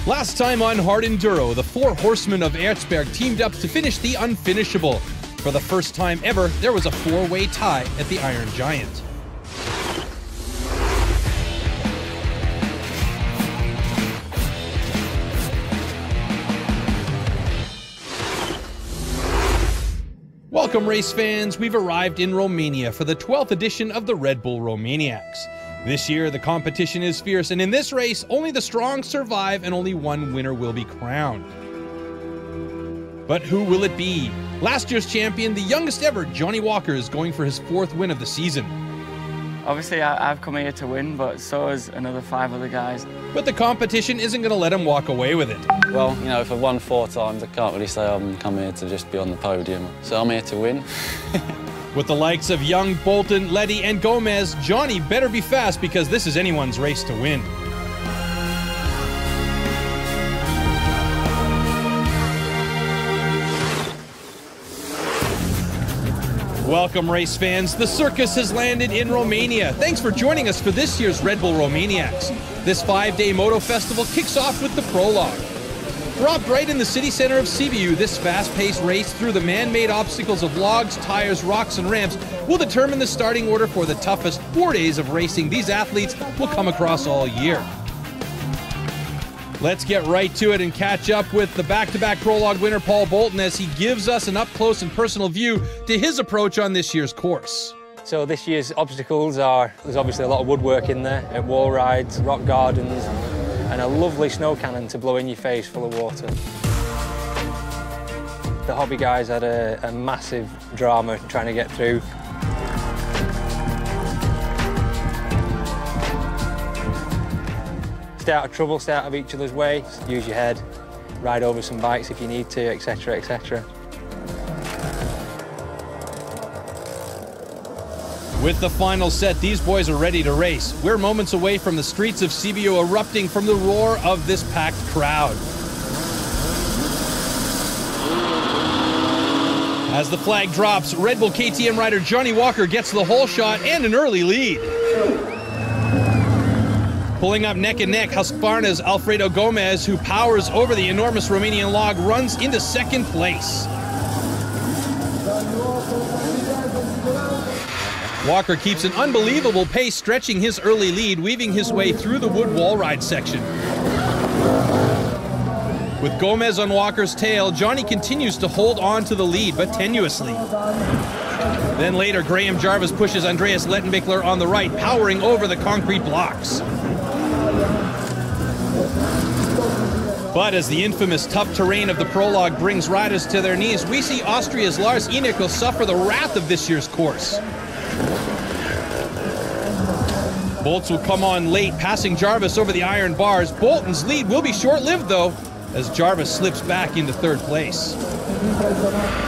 Last time on Hard-Enduro, the four horsemen of Erzberg teamed up to finish the unfinishable. For the first time ever, there was a four-way tie at the Iron Giant. Welcome, race fans. We've arrived in Romania for the 12th edition of the Red Bull Romaniacs. This year, the competition is fierce, and in this race, only the strong survive and only one winner will be crowned. But who will it be? Last year's champion, the youngest ever, Johnny Walker, is going for his fourth win of the season. Obviously, I've come here to win, but so has another 5 other guys. But the competition isn't going to let him walk away with it. Well, you know, if I've won 4 times, I can't really say I'm come here to just be on the podium. So I'm here to win. With the likes of Young, Bolton, Letty, and Gomez, Johnny better be fast because this is anyone's race to win. Welcome, race fans. The circus has landed in Romania. Thanks for joining us for this year's Red Bull Romaniacs. This 5-day moto festival kicks off with the prologue. Dropped right in the city center of Sibiu, this fast-paced race through the man-made obstacles of logs, tires, rocks, and ramps will determine the starting order for the toughest 4 days of racing these athletes will come across all year. Let's get right to it and catch up with the back-to-back prologue winner, Paul Bolton, as he gives us an up-close and personal view to his approach on this year's course. So this year's obstacles there's obviously a lot of woodwork in there, wall rides, rock gardens, and a lovely snow cannon to blow in your face full of water. The hobby guys had a massive drama trying to get through. Stay out of trouble, stay out of each other's way, use your head, ride over some bikes if you need to, etc., etc. With the final set, these boys are ready to race. We're moments away from the streets of Sibiu erupting from the roar of this packed crowd. As the flag drops, Red Bull KTM rider Johnny Walker gets the whole shot and an early lead. Pulling up neck and neck, Husqvarna's Alfredo Gomez, who powers over the enormous Romanian log, runs into second place. Walker keeps an unbelievable pace, stretching his early lead, weaving his way through the wood wall ride section. With Gomez on Walker's tail, Johnny continues to hold on to the lead, but tenuously. Then later, Graham Jarvis pushes Andreas Lettenbichler on the right, powering over the concrete blocks. But as the infamous tough terrain of the prologue brings riders to their knees, we see Austria's Lars Enikel suffer the wrath of this year's course. Bolts will come on late, passing Jarvis over the iron bars. Bolton's lead will be short-lived, though, as Jarvis slips back into third place.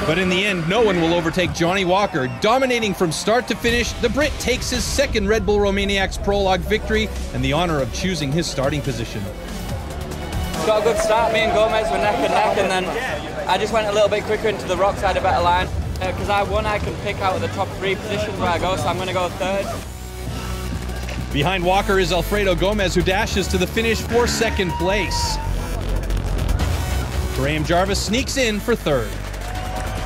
But in the end, no one will overtake Johnny Walker. Dominating from start to finish, the Brit takes his second Red Bull Romaniacs prologue victory and the honor of choosing his starting position. Got a good start, me and Gomez were neck and neck, and then I just went a little bit quicker into the rocks, I had a better line. Because I won, I can pick out of the top 3 positions where I go, so I'm going to go third. Behind Walker is Alfredo Gomez, who dashes to the finish for second place. Graham Jarvis sneaks in for third.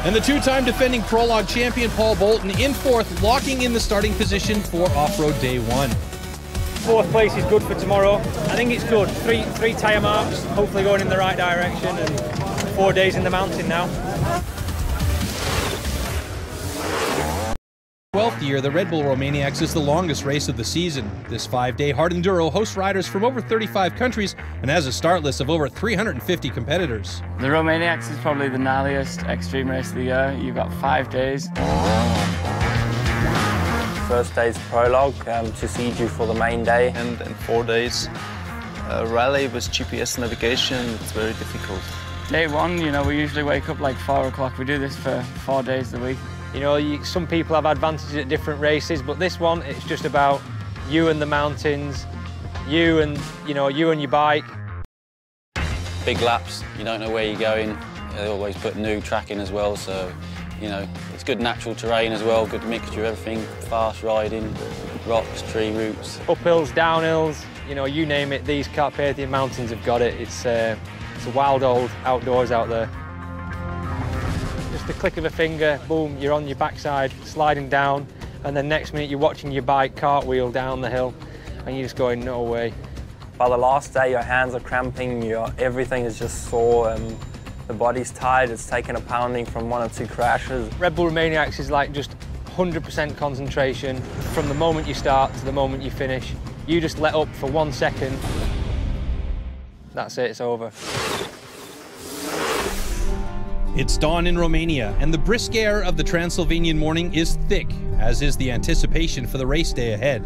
And the 2-time defending prologue champion Paul Bolton in fourth, locking in the starting position for off-road day 1. 4th place is good for tomorrow. I think it's good. Three tyre marks, hopefully going in the right direction, and 4 days in the mountain now. 12th year, the Red Bull Romaniacs is the longest race of the season. This 5-day hard-enduro hosts riders from over 35 countries and has a start list of over 350 competitors. The Romaniacs is probably the gnarliest extreme race of the year. You've got 5 days. First day's prologue to Sibiu for the main day. And 4 days rally with GPS navigation. It's very difficult. Day 1, you know, we usually wake up like 4 o'clock. We do this for 4 days a week. You know, some people have advantages at different races, but this one, it's just about you and the mountains, you and your bike. Big laps, you don't know where you're going. They always put new track in as well, so, you know, it's good natural terrain as well, good mixture of everything, fast riding, rocks, tree roots. Uphills, downhills, You know, you name it, these Carpathian Mountains have got it. It's a wild old outdoors out there. Just the click of a finger, boom, you're on your backside, sliding down, and then next minute you're watching your bike cartwheel down the hill, and you're just going, no way. By the last day, your hands are cramping, everything is just sore, and the body's tired. It's taken a pounding from 1 or 2 crashes. Red Bull Romaniacs is like just 100% concentration from the moment you start to the moment you finish. You just let up for 1 second. That's it, it's over. It's dawn in Romania, and the brisk air of the Transylvanian morning is thick, as is the anticipation for the race day ahead.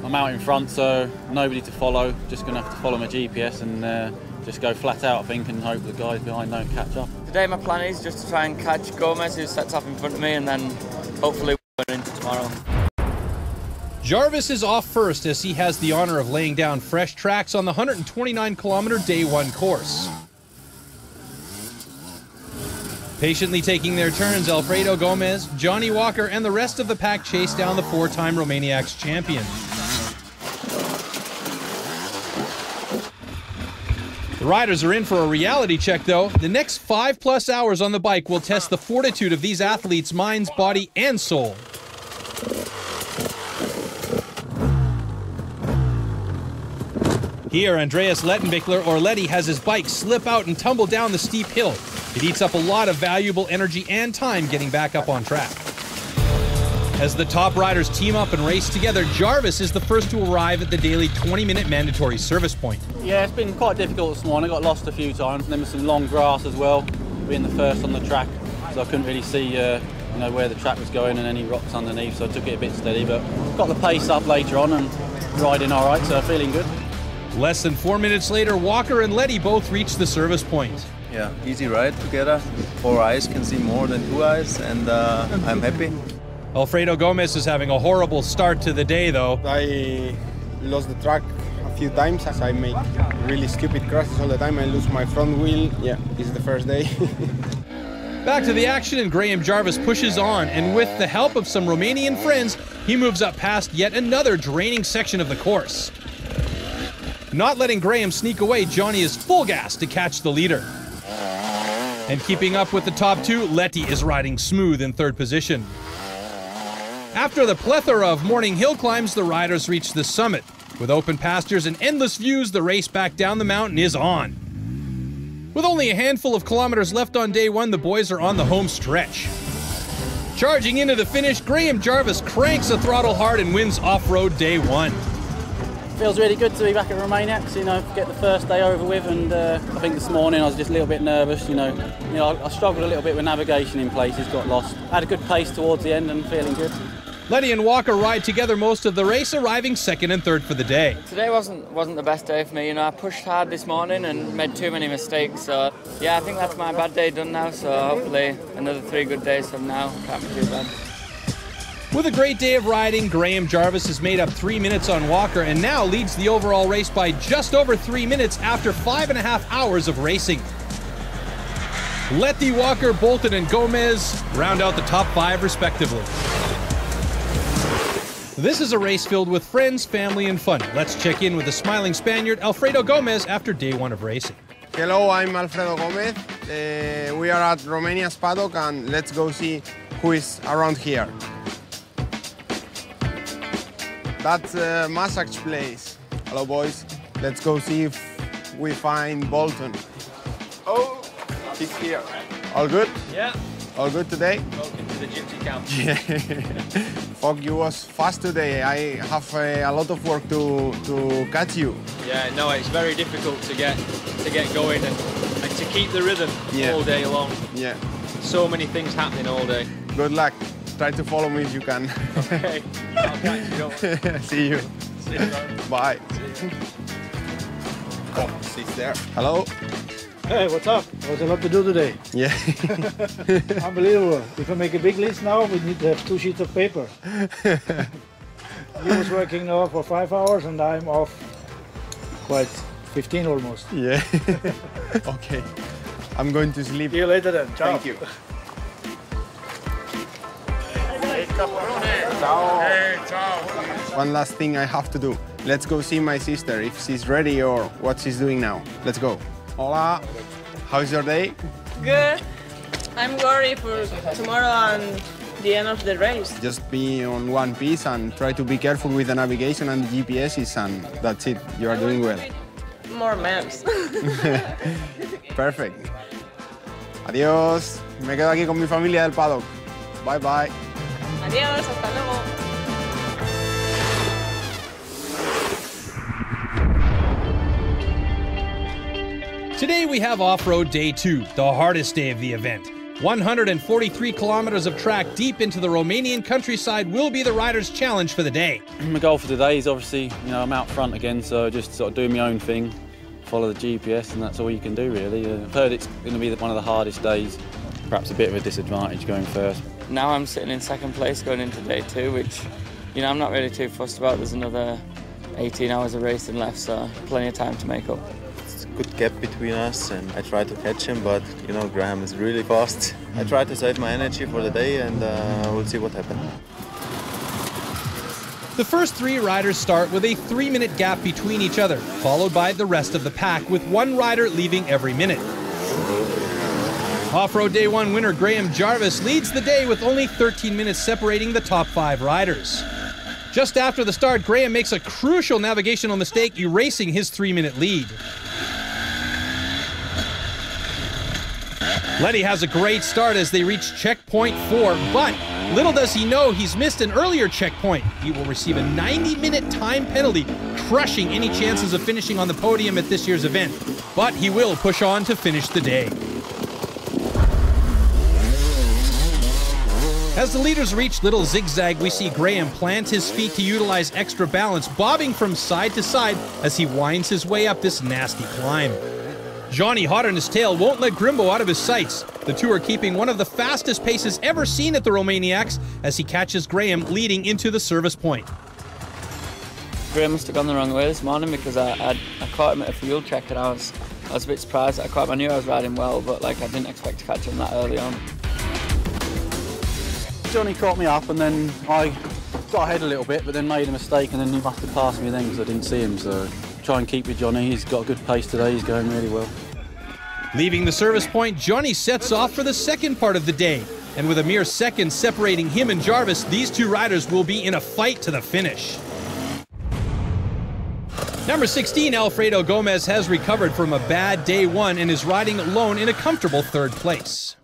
I'm out in front, so nobody to follow. Just going to have to follow my GPS and just go flat out, I think, and hope the guys behind don't catch up. Today my plan is just to try and catch Gomez, who sets off in front of me, and then hopefully we're into tomorrow. Jarvis is off first, as he has the honor of laying down fresh tracks on the 129-kilometer Day 1 course. Patiently taking their turns, Alfredo Gomez, Johnny Walker, and the rest of the pack chase down the 4-time Romaniacs champion. The riders are in for a reality check, though. The next 5+ hours on the bike will test the fortitude of these athletes' minds, body, and soul. Here, Andreas Lettenbichler, or Letty, has his bike slip out and tumble down the steep hill. It eats up a lot of valuable energy and time getting back up on track. As the top riders team up and race together, Jarvis is the first to arrive at the daily 20-minute mandatory service point. Yeah, it's been quite difficult this morning. I got lost a few times, and there was some long grass as well, being the first on the track, so I couldn't really see where the track was going and any rocks underneath, so I took it a bit steady, but got the pace up later on and riding all right, so feeling good. Less than 4 minutes later, Walker and Letty both reached the service point. Yeah, easy ride together. 4 eyes can see more than 2 eyes, and I'm happy. Alfredo Gomez is having a horrible start to the day, though. I lost the track a few times as I make really stupid crashes all the time. I lose my front wheel. Yeah, this is the first day. Back to the action, and Graham Jarvis pushes on, and with the help of some Romanian friends, he moves up past yet another draining section of the course. Not letting Graham sneak away, Johnny is full gas to catch the leader. And keeping up with the top 2, Letty is riding smooth in 3rd position. After the plethora of morning hill climbs, the riders reach the summit. With open pastures and endless views, the race back down the mountain is on. With only a handful of kilometers left on day 1, the boys are on the home stretch. Charging into the finish, Graham Jarvis cranks the throttle hard and wins off-road day 1. Feels really good to be back at Romaniacs, get the first day over with, and I think this morning I was just a little bit nervous, I struggled a little bit with navigation in places, got lost. Had a good pace towards the end and feeling good. Letty and Walker ride together most of the race, arriving 2nd and 3rd for the day. Today wasn't the best day for me. I pushed hard this morning and made too many mistakes. So yeah, I think that's my bad day done now. So hopefully another 3 good days from now. Can't be too bad. With a great day of riding, Graham Jarvis has made up 3 minutes on Walker and now leads the overall race by just over 3 minutes after 5.5 hours of racing. Letty, Walker, Bolton, and Gomez round out the top 5 respectively. This is a race filled with friends, family, and fun. Let's check in with the smiling Spaniard, Alfredo Gomez, after day 1 of racing. Hello, I'm Alfredo Gomez. We are at Romania's paddock, and let's go see who is around here. That's a massage place. Hello, boys. Let's go see if we find Bolton. Oh, he's here. All good? Yeah. All good today? Welcome to the gypsy camp. Yeah. Fuck, you was fast today. I have a lot of work to catch you. Yeah, no, it's very difficult to get going and to keep the rhythm all day long. Yeah. So many things happening all day. Good luck. Try to follow me if you can. Okay. I'll catch you up. See you. See you, bro. Bye. Oh, she's there. Hello. Hey, what's up? There's a lot to do today. Yeah. Unbelievable. If I make a big list now, we need to have 2 sheets of paper. He was working now for 5 hours and I'm off quite 15 almost. Yeah. Okay. I'm going to sleep. See you later then. Ciao. Thank you. Ciao. Hey, ciao. One last thing I have to do. Let's go see my sister, if she's ready or what she's doing now. Let's go. Hola, how's your day? Good. I'm worried for tomorrow and the end of the race. Just be on one piece and try to be careful with the navigation and the GPSs, and that's it. You are doing well. More maps. Perfect. Adiós. Me quedo aquí con mi familia del paddock. Bye bye. Adiós, hasta luego. Today we have off-road day 2, the hardest day of the event. 143 kilometers of track deep into the Romanian countryside will be the riders' challenge for the day. My goal for today is obviously, I'm out front again, so just sort of doing my own thing, follow the GPS, and that's all you can do really. I've heard it's going to be one of the hardest days, perhaps a bit of a disadvantage going first. Now I'm sitting in second place going into day 2, which, I'm not really too fussed about. There's another 18 hours of racing left, so plenty of time to make up. Good gap between us, and I try to catch him, but Graham is really fast. I try to save my energy for the day, and we'll see what happens. The first 3 riders start with a 3-minute gap between each other, followed by the rest of the pack, with 1 rider leaving every minute. Off-road day 1 winner Graham Jarvis leads the day with only 13 minutes separating the top 5 riders. Just after the start, Graham makes a crucial navigational mistake, erasing his 3-minute lead. Letty has a great start as they reach checkpoint 4, but little does he know he's missed an earlier checkpoint. He will receive a 90-minute time penalty, crushing any chances of finishing on the podium at this year's event. But he will push on to finish the day. As the leaders reach Little Zigzag, we see Graham plant his feet to utilize extra balance, bobbing from side to side as he winds his way up this nasty climb. Johnny, hot on his tail, won't let Grimbo out of his sights. The two are keeping one of the fastest paces ever seen at the Romaniacs as he catches Graham leading into the service point. Graham must have gone the wrong way this morning because I caught him at a fuel check and I was a bit surprised. I knew I was riding well, but I didn't expect to catch him that early on. Johnny caught me up and then I got ahead a little bit, but then made a mistake, and then he must have passed me then because I didn't see him. So try and keep with Johnny. He's got a good pace today. He's going really well. Leaving the service point, Johnny sets off for the second part of the day. And with a mere second separating him and Jarvis, these 2 riders will be in a fight to the finish. Number 16, Alfredo Gomez, has recovered from a bad day 1 and is riding alone in a comfortable 3rd place.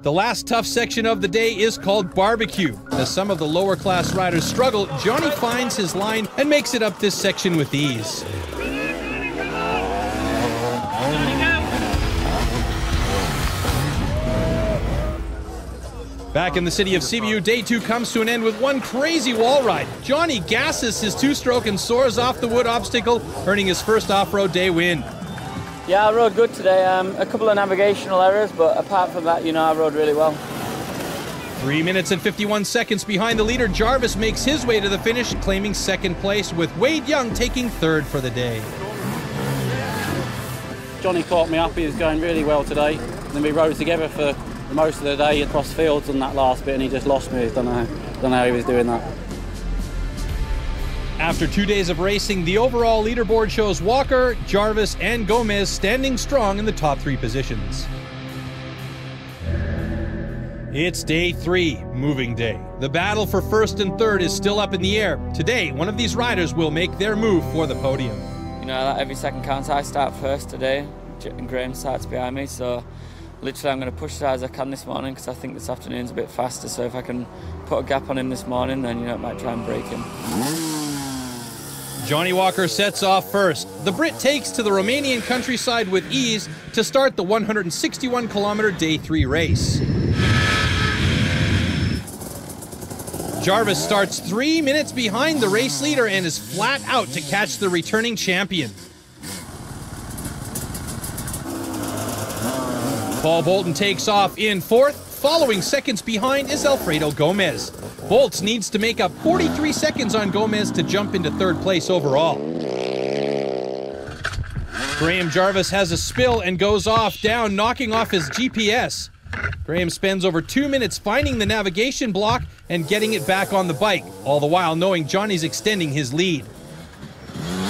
The last tough section of the day is called Barbecue. As some of the lower class riders struggle, Johnny finds his line and makes it up this section with ease. Back in the city of Sibiu, day 2 comes to an end with one crazy wall ride. Johnny gasses his 2-stroke and soars off the wood obstacle, earning his first off-road day win. Yeah, I rode good today. A couple of navigational errors, but apart from that, I rode really well. 3 minutes and 51 seconds behind the leader, Jarvis makes his way to the finish, claiming 2nd place, with Wade Young taking 3rd for the day. Johnny caught me up. He was going really well today. Then we rode together for most of the day across fields on that last bit, and he just lost me. I don't know how he was doing that. After 2 days of racing, the overall leaderboard shows Walker, Jarvis, and Gomez standing strong in the top 3 positions. It's day 3, moving day. The battle for 1st and 3rd is still up in the air. Today, one of these riders will make their move for the podium. Every second counts. I start first today, and Graham starts behind me, so literally I'm going to push as hard as I can this morning because I think this afternoon's a bit faster, so if I can put a gap on him this morning, then I might try and break him. Johnny Walker sets off first. The Brit takes to the Romanian countryside with ease to start the 161-kilometer day 3 race. Jarvis starts 3 minutes behind the race leader and is flat out to catch the returning champion. Paul Bolton takes off in 4th. Following seconds behind is Alfredo Gomez. Bolts needs to make up 43 seconds on Gomez to jump into 3rd place overall. Graham Jarvis has a spill and goes off down, knocking off his GPS. Graham spends over 2 minutes finding the navigation block and getting it back on the bike, all the while knowing Johnny's extending his lead.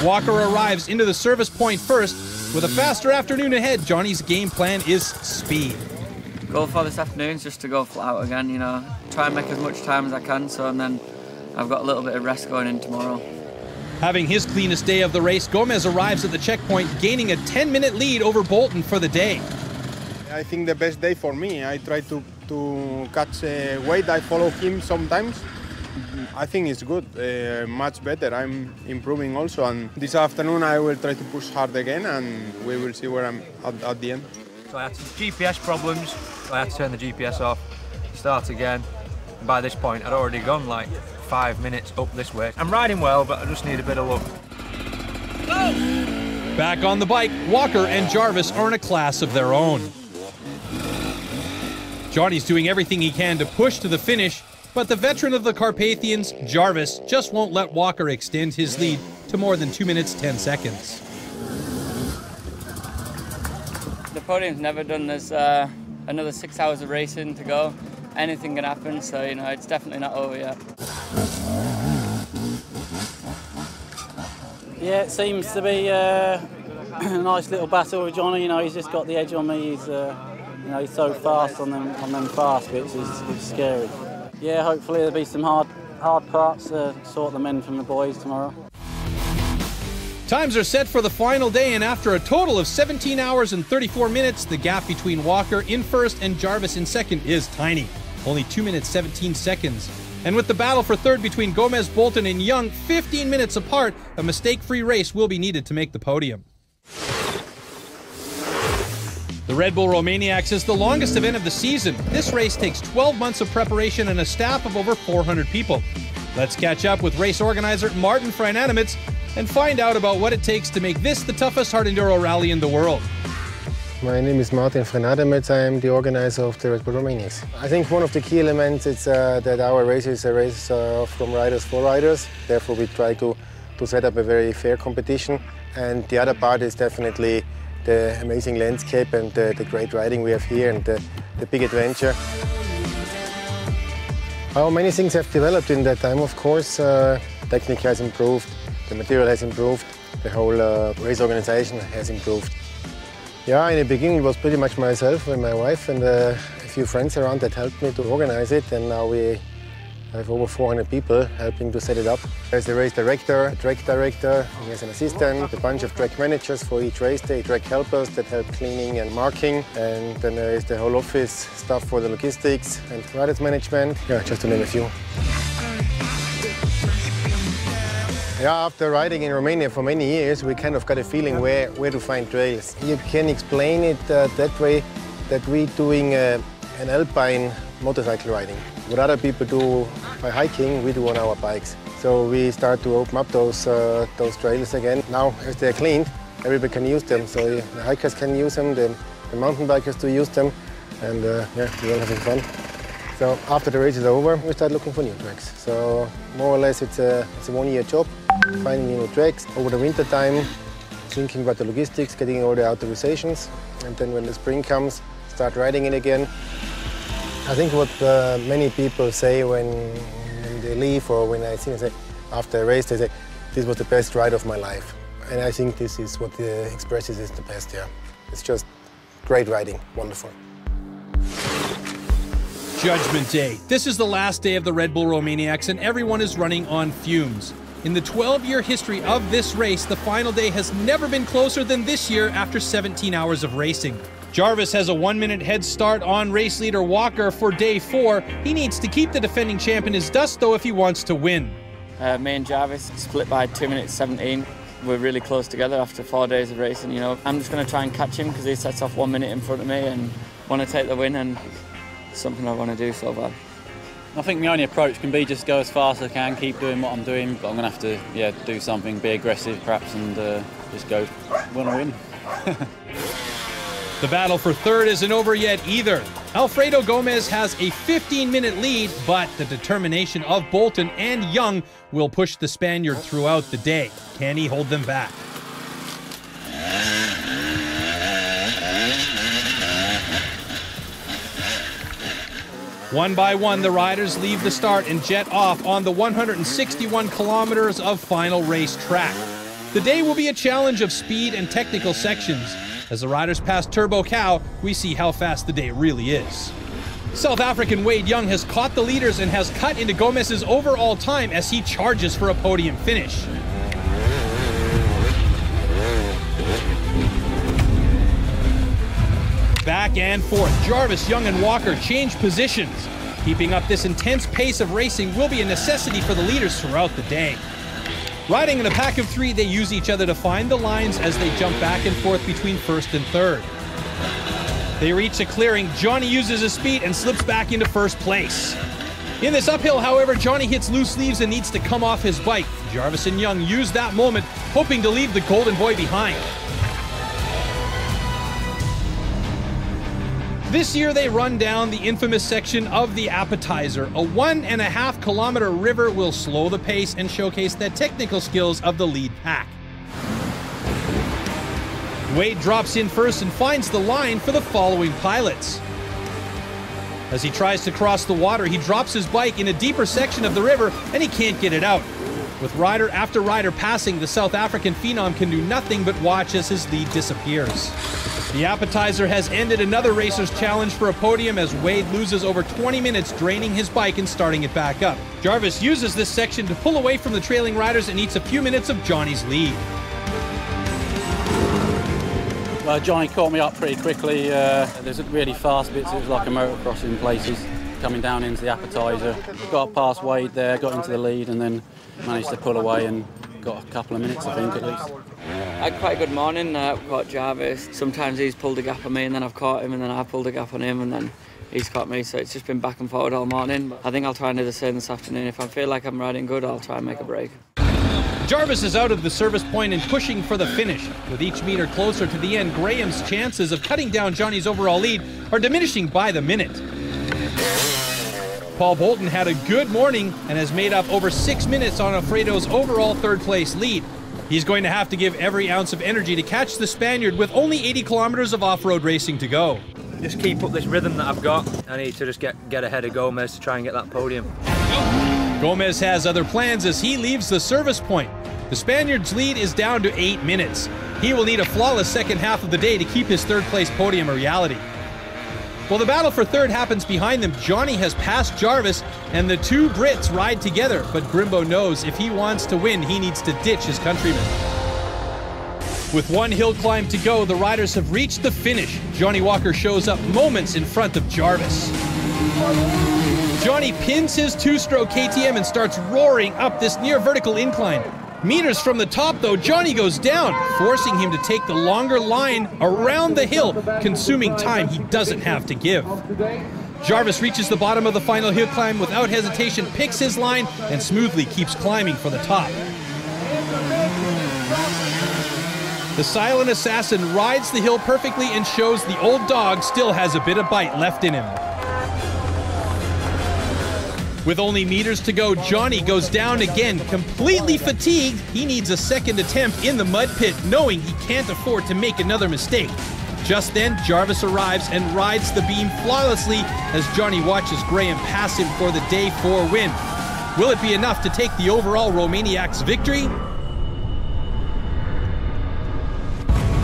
Walker arrives into the service point first. With a faster afternoon ahead, Johnny's game plan is speed. Goal for this afternoon is just to go flat out again, you know, try and make as much time as I can, and then I've got a little bit of rest going in tomorrow. Having his cleanest day of the race, Gomez arrives at the checkpoint, gaining a 10-minute lead over Bolton for the day. I think the best day for me. I try to catch weight. I follow him sometimes. I think it's good, much better. I'm improving also, and this afternoon I will try to push hard again, and we will see where I'm at the end. So I had some GPS problems, so I had to turn the GPS off, start again, and by this point I'd already gone like 5 minutes up this way. I'm riding well, but I just need a bit of luck. Back on the bike, Walker and Jarvis are in a class of their own. Johnny's doing everything he can to push to the finish, but the veteran of the Carpathians, Jarvis, just won't let Walker extend his lead to more than 2 minutes 10 seconds. The podium's never done. There's another 6 hours of racing to go. Anything can happen, so you know it's definitely not over yet. Yeah, it seems to be a nice little battle with Johnny. You know, he's just got the edge on me. He's, you know, he's so fast on them fast bits. It's scary. Yeah, hopefully there'll be some hard parts to sort the men from the boys tomorrow. Times are set for the final day, and after a total of 17 hours and 34 minutes, the gap between Walker in first and Jarvis in second is tiny. Only 2 minutes 17 seconds. And with the battle for third between Gomez, Bolton, and Young 15 minutes apart, a mistake-free race will be needed to make the podium. The Red Bull Romaniacs is the longest event of the season. This race takes 12 months of preparation and a staff of over 400 people. Let's catch up with race organizer Martin Freinademitz and find out about what it takes to make this the toughest hard-enduro rally in the world. My name is Martin Freinademitz. I am the organizer of the Red Bull Romaniacs. I think one of the key elements is that our race is a race from riders for riders. Therefore, we try to set up a very fair competition. And the other part is definitely the amazing landscape and the great riding we have here and the big adventure. How many things have developed in that time, of course. Technique has improved, the material has improved, the whole race organization has improved. Yeah, in the beginning it was pretty much myself and my wife and a few friends around that helped me to organize it, and now we have over 400 people helping to set it up. There's the race director, a track director, he has an assistant, a bunch of track managers for each race day, track helpers that help cleaning and marking, and then there is the whole office staff for the logistics and riders management, yeah, just to name a few. Yeah, after riding in Romania for many years, we kind of got a feeling where to find trails. You can explain it that way, that we're doing an alpine motorcycle riding. What other people do by hiking, we do on our bikes. So we start to open up those trails again. Now, as they're cleaned, everybody can use them. So the hikers can use them, the mountain bikers to use them, and yeah, we're all having fun. So after the race is over, we start looking for new tracks. So more or less it's a one-year job, finding new tracks. Over the winter time, thinking about the logistics, getting all the authorizations, and then when the spring comes, start riding it again. I think what many people say when they leave or when I see them say after a race, they say, this was the best ride of my life. And I think this is what expresses is the best, yeah. It's just great riding, wonderful. Judgment Day. This is the last day of the Red Bull Romaniacs, and everyone is running on fumes. In the 12-year history of this race, the final day has never been closer than this year after 17 hours of racing. Jarvis has a 1-minute head start on race leader Walker for day 4. He needs to keep the defending champ in his dust, though, if he wants to win. Me and Jarvis split by 2 minutes 17. We're really close together after 4 days of racing, you know. I'm just going to try and catch him because he sets off 1 minute in front of me and want to take the win, and something I want to do so bad. I think my only approach can be just go as fast as I can, keep doing what I'm doing, but I'm going to have to, yeah, do something, be aggressive perhaps, and just go want to win. The battle for third isn't over yet either. Alfredo Gomez has a 15-minute lead, but the determination of Bolton and Young will push the Spaniard throughout the day. Can he hold them back? One by one, the riders leave the start and jet off on the 161 kilometers of final race track. The day will be a challenge of speed and technical sections. As the riders pass Turbo Cow, we see how fast the day really is. South African Wade Young has caught the leaders and has cut into Gomez's overall time as he charges for a podium finish. Back and forth, Jarvis, Young and Walker change positions. Keeping up this intense pace of racing will be a necessity for the leaders throughout the day. Riding in a pack of three, they use each other to find the lines as they jump back and forth between first and third. They reach a clearing. Johnny uses his speed and slips back into first place. In this uphill, however, Johnny hits loose leaves and needs to come off his bike. Jarvis and Young use that moment, hoping to leave the Golden Boy behind. This year they run down the infamous section of the appetizer. A 1.5 kilometer river will slow the pace and showcase the technical skills of the lead pack. Wade drops in first and finds the line for the following pilots. As he tries to cross the water, he drops his bike in a deeper section of the river and he can't get it out. With rider after rider passing, the South African phenom can do nothing but watch as his lead disappears. The appetizer has ended another racer's challenge for a podium as Wade loses over 20 minutes draining his bike and starting it back up. Jarvis uses this section to pull away from the trailing riders and eats a few minutes of Johnny's lead. Well, Johnny caught me up pretty quickly. There's really fast bits, it was like a motocross in places. Coming down into the appetizer, got past Wade there, got into the lead and then managed to pull away and got a couple of minutes, I think, at least. I had quite a good morning. I've caught Jarvis. Sometimes he's pulled a gap on me and then I've caught him and then I've pulled a gap on him and then he's caught me. So it's just been back and forward all morning. But I think I'll try and do the same this afternoon. If I feel like I'm riding good, I'll try and make a break. Jarvis is out of the service point and pushing for the finish. With each meter closer to the end, Graham's chances of cutting down Johnny's overall lead are diminishing by the minute. Paul Bolton had a good morning and has made up over 6 minutes on Alfredo's overall third-place lead. He's going to have to give every ounce of energy to catch the Spaniard with only 80 kilometers of off-road racing to go. Just keep up this rhythm that I've got. I need to just get ahead of Gomez to try and get that podium. Gomez has other plans as he leaves the service point. The Spaniard's lead is down to 8 minutes. He will need a flawless second half of the day to keep his third-place podium a reality. While the battle for third happens behind them, Johnny has passed Jarvis, and the two Brits ride together, but Grimbo knows if he wants to win, he needs to ditch his countrymen. With one hill climb to go, the riders have reached the finish. Johnny Walker shows up moments in front of Jarvis. Johnny pins his two-stroke KTM and starts roaring up this near-vertical incline. Meters from the top, though, Johnny goes down, forcing him to take the longer line around the hill, consuming time he doesn't have to give. Jarvis reaches the bottom of the final hill climb without hesitation, picks his line, and smoothly keeps climbing for the top. The silent assassin rides the hill perfectly and shows the old dog still has a bit of bite left in him. With only meters to go, Johnny goes down again, completely fatigued. He needs a second attempt in the mud pit, knowing he can't afford to make another mistake. Just then, Jarvis arrives and rides the beam flawlessly as Johnny watches Graham pass him for the day 4 win. Will it be enough to take the overall Romaniacs victory?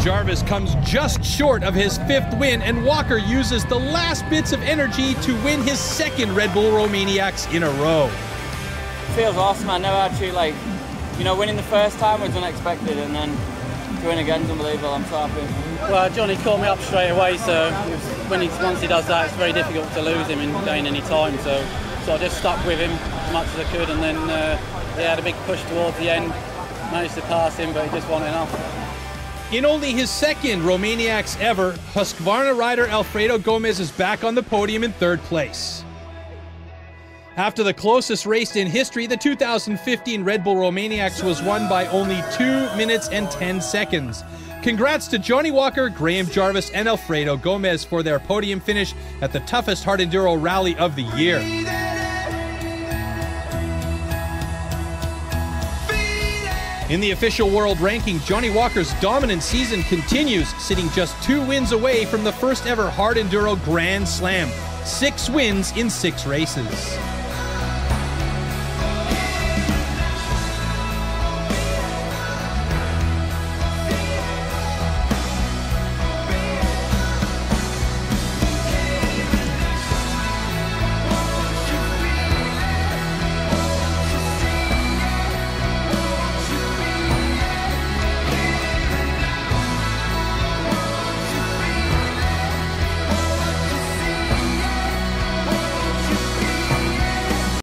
Jarvis comes just short of his 5th win, and Walker uses the last bits of energy to win his 2nd Red Bull Romaniacs in a row. Feels awesome. I never actually, winning the first time was unexpected, and then to win again is unbelievable. I'm so happy. Well, Johnny caught me up straight away, so once he does that, it's very difficult to lose him in gain any time. So I just stuck with him as much as I could, and then he had a big push towards the end, managed to pass him, but he just wasn't enough. In only his 2nd Romaniacs ever, Husqvarna rider Alfredo Gomez is back on the podium in 3rd place. After the closest race in history, the 2015 Red Bull Romaniacs was won by only 2 minutes and 10 seconds. Congrats to Johnny Walker, Graham Jarvis, and Alfredo Gomez for their podium finish at the toughest hard-enduro rally of the year. In the official world ranking, Johnny Walker's dominant season continues, sitting just 2 wins away from the first ever hard-enduro Grand Slam. 6 wins in 6 races.